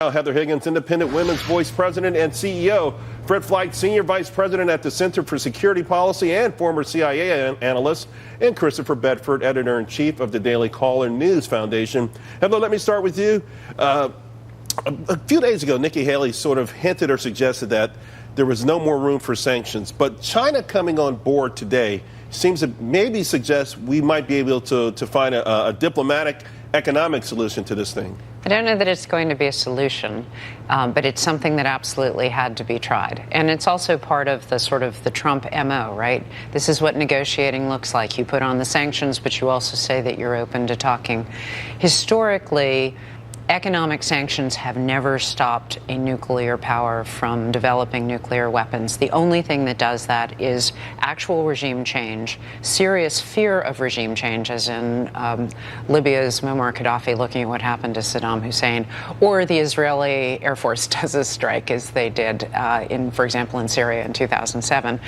Heather Higgins, Independent Women's Voice President and CEO. Fred Flight, Senior Vice President at the Center for Security Policy and former CIA analyst. And Christopher Bedford, Editor-in-Chief of the Daily Caller News Foundation. Heather, let me start with you. A few days ago, Nikki Haley sort of hinted or suggested that there was no more room for sanctions. But China coming on board today seems to maybe suggest we might be able to find a diplomatic, economic solution to this thing. I don't know that it's going to be a solution, but it's something that absolutely had to be tried. And it's also part of the sort of the Trump MO, right? This is what negotiating looks like. You put on the sanctions, but you also say that you're open to talking. Historically, economic sanctions have never stopped a nuclear power from developing nuclear weapons. The only thing that does that is actual regime change, serious fear of regime change, as in Libya's Muammar Gaddafi looking at what happened to Saddam Hussein, or the Israeli Air Force does a strike, as they did, for example, in Syria in 2007.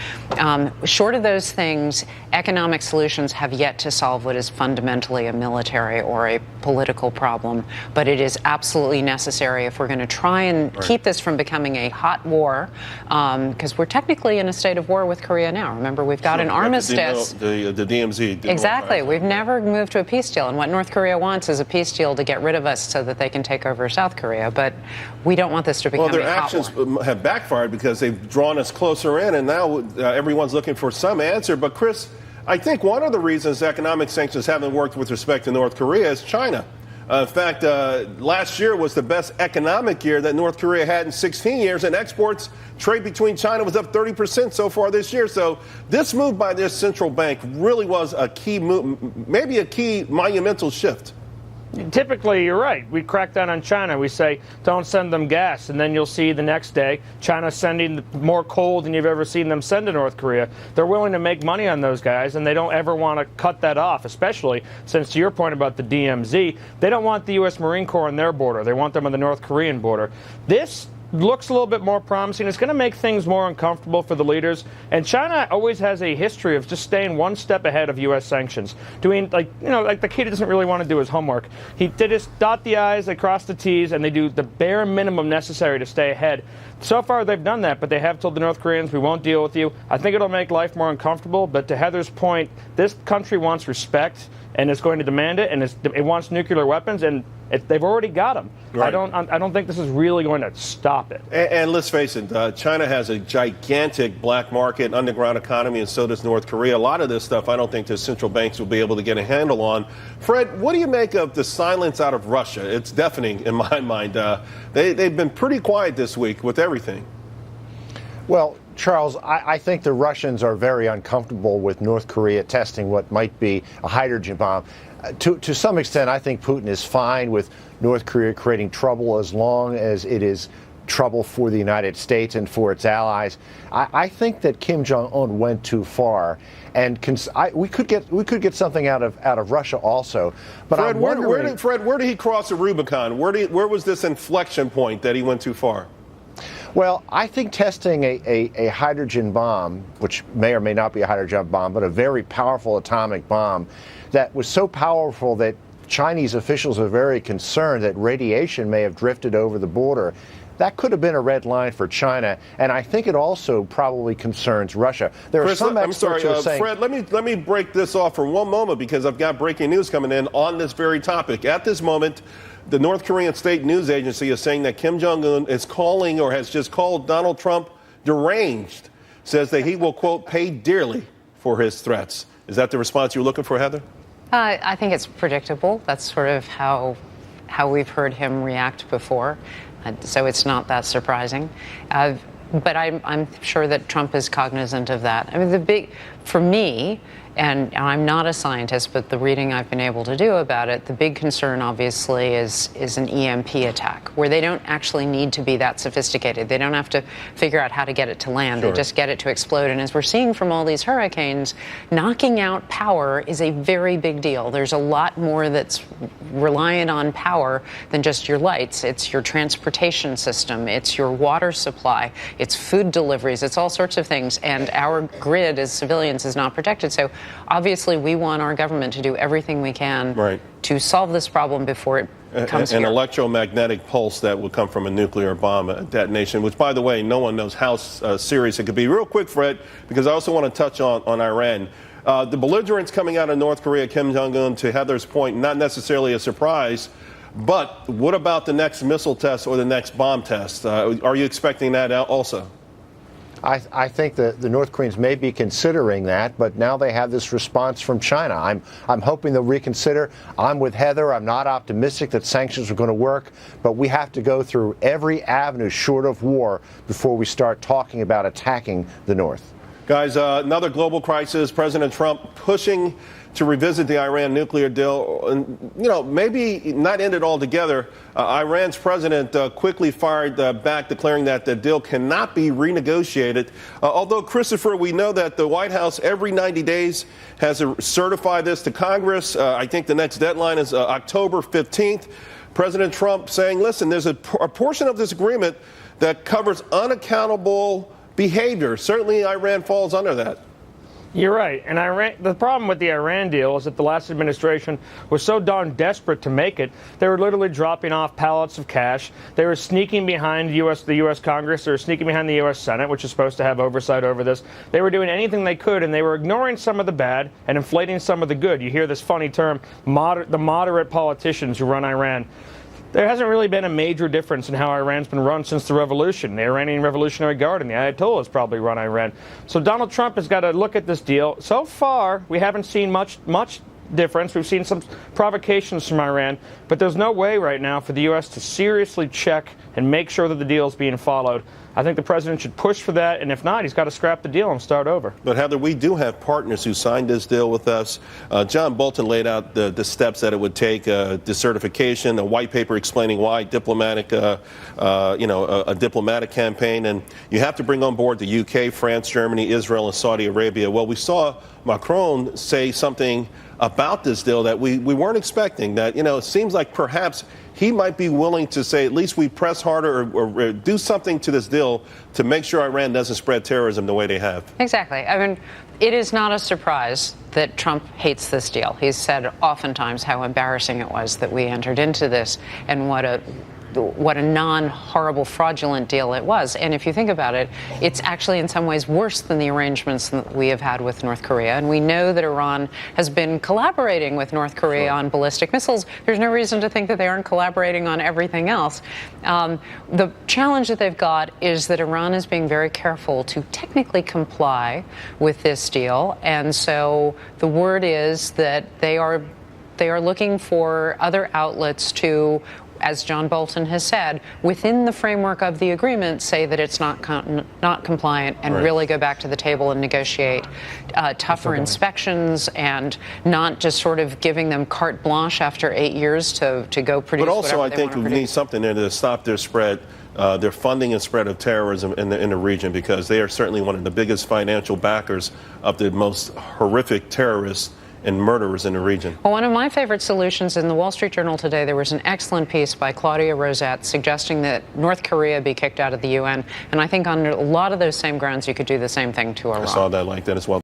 Short of those things, economic solutions have yet to solve what is fundamentally a military or a political problem, but it is absolutely necessary if we're going to try and keep this from becoming a hot war, because we're technically in a state of war with Korea now. Remember, we've got an armistice. The DMZ. Exactly. We've never moved to a peace deal. And what North Korea wants is a peace deal to get rid of us so that they can take over South Korea. But we don't want this to become a hot war. Well, their actions have backfired because they've drawn us closer in, and now everyone's looking for some answer. But, Chris, I think one of the reasons economic sanctions haven't worked with respect to North Korea is China. In fact, last year was the best economic year that North Korea had in 16 years, and exports, trade between China was up 30% so far this year. So this move by their central bank really was a key move, maybe a key monumental shift. Typically, you're right. We crack down on China. We say, don't send them gas. And then you'll see the next day, China sending more coal than you've ever seen them send to North Korea. They're willing to make money on those guys, and they don't ever want to cut that off, especially since, to your point about the DMZ, they don't want the U.S. Marine Corps on their border. They want them on the North Korean border. This looks a little bit more promising. It's going to make things more uncomfortable for the leaders. And China always has a history of just staying one step ahead of U.S. sanctions. Doing, like the kid doesn't really want to do his homework. They just dot the I's, they cross the T's, and they do the bare minimum necessary to stay ahead. So far, they've done that, but they have told the North Koreans, we won't deal with you. I think it'll make life more uncomfortable. But to Heather's point, this country wants respect, and it's going to demand it, and it wants nuclear weapons, and they've already got them. Right. I don't think this is really going to stop it. And let's face it, China has a gigantic black market, underground economy, and so does North Korea. A lot of this stuff I don't think the central banks will be able to get a handle on. Fred, what do you make of the silence out of Russia? It's deafening in my mind. They've been pretty quiet this week with everything. Well, Charles, I think the Russians are very uncomfortable with North Korea testing what might be a hydrogen bomb. To some extent, I think Putin is fine with North Korea creating trouble as long as it is trouble for the United States and for its allies. I think that Kim Jong-un went too far, and we could get something out of Russia also. But Fred, I'm wondering, where did he cross the Rubicon? Where was this inflection point that he went too far? Well, I think testing a hydrogen bomb, which may or may not be a hydrogen bomb, but a very powerful atomic bomb that was so powerful that Chinese officials are very concerned that radiation may have drifted over the border. That could have been a red line for China, and I think it also probably concerns Russia. There are some experts who are saying, Fred, let me break this off for one moment because I've got breaking news coming in on this very topic. At this moment, the North Korean state news agency is saying that Kim Jong-un is calling or has just called Donald Trump deranged, says that he will, quote, pay dearly for his threats. Is that the response you were looking for, Heather? I think it's predictable. That's sort of how we've heard him react before. So it's not that surprising. But I'm sure that Trump is cognizant of that. I mean, for me, and I'm not a scientist, but the reading I've been able to do about it, the big concern, obviously, is an EMP attack, where they don't actually need to be that sophisticated. They don't have to figure out how to get it to land. Sure. They just get it to explode. And as we're seeing from all these hurricanes, knocking out power is a very big deal. There's a lot more that's reliant on power than just your lights. It's your transportation system. It's your water supply. It's food deliveries. It's all sorts of things. And our grid as civilians is not protected. So obviously, we want our government to do everything we can to solve this problem before it comes an here. electromagnetic pulse that would come from a nuclear bomb detonation, which, by the way, no one knows how serious it could be. Real quick, Fred, because I also want to touch on Iran. The belligerents coming out of North Korea, Kim Jong-un, to Heather's point, not necessarily a surprise. But what about the next missile test or the next bomb test? Are you expecting that also? I think that the North Koreans may be considering that, but now they have this response from China. I'm hoping they'll reconsider. I'm with Heather. I'm not optimistic that sanctions are going to work, but we have to go through every avenue short of war before we start talking about attacking the North. Guys, another global crisis. President Trump pushing to revisit the Iran nuclear deal, and maybe not end it altogether. Iran's president quickly fired back, declaring that the deal cannot be renegotiated. Although, Christopher, we know that the White House every 90 days has to certify this to Congress. I think the next deadline is October 15th. President Trump saying, listen, there's a portion of this agreement that covers unaccountable behavior. Certainly, Iran falls under that. You're right. And the problem with the Iran deal is that the last administration was so darn desperate to make it, they were literally dropping off pallets of cash. They were sneaking behind the U.S. Congress. They were sneaking behind the U.S. Senate, which is supposed to have oversight over this. They were doing anything they could, and they were ignoring some of the bad and inflating some of the good. You hear this funny term, the moderate politicians who run Iran. There hasn't really been a major difference in how Iran's been run since the revolution. The Iranian Revolutionary Guard and the Ayatollahs probably run Iran. So Donald Trump has got to look at this deal. So far, we haven't seen much difference. We've seen some provocations from Iran, but there's no way right now for the U.S. to seriously check and make sure that the deal is being followed. I think the president should push for that, and if not, he's got to scrap the deal and start over. But, Heather, we do have partners who signed this deal with us. John Bolton laid out the steps that it would take, decertification, a white paper explaining why, a diplomatic campaign, and you have to bring on board the UK, France, Germany, Israel, and Saudi Arabia. Well, we saw Macron say something about this deal that we weren't expecting, that, it seems like perhaps he might be willing to say at least we press harder or do something to this deal to make sure Iran doesn't spread terrorism the way they have. Exactly. I mean, it is not a surprise that Trump hates this deal. He's said oftentimes how embarrassing it was that we entered into this and what a non-horrible, fraudulent deal it was. And if you think about it, it's actually in some ways worse than the arrangements that we have had with North Korea. And we know that Iran has been collaborating with North Korea on ballistic missiles. There's no reason to think that they aren't collaborating on everything else. The challenge that they've got is that Iran is being very careful to technically comply with this deal. And so the word is that they are looking for other outlets to, as John Bolton has said, within the framework of the agreement, say that it's not compliant and really go back to the table and negotiate tougher inspections and not just sort of giving them carte blanche after 8 years to go produce. But also, I think we produce. need something there to stop their spread, their funding and spread of terrorism in the region, because they are certainly one of the biggest financial backers of the most horrific terrorists and murderers in the region. Well, one of my favorite solutions in the Wall Street Journal today, there was an excellent piece by Claudia Rosette suggesting that North Korea be kicked out of the UN. And I think on a lot of those same grounds, you could do the same thing to Iran. I saw that like that as well.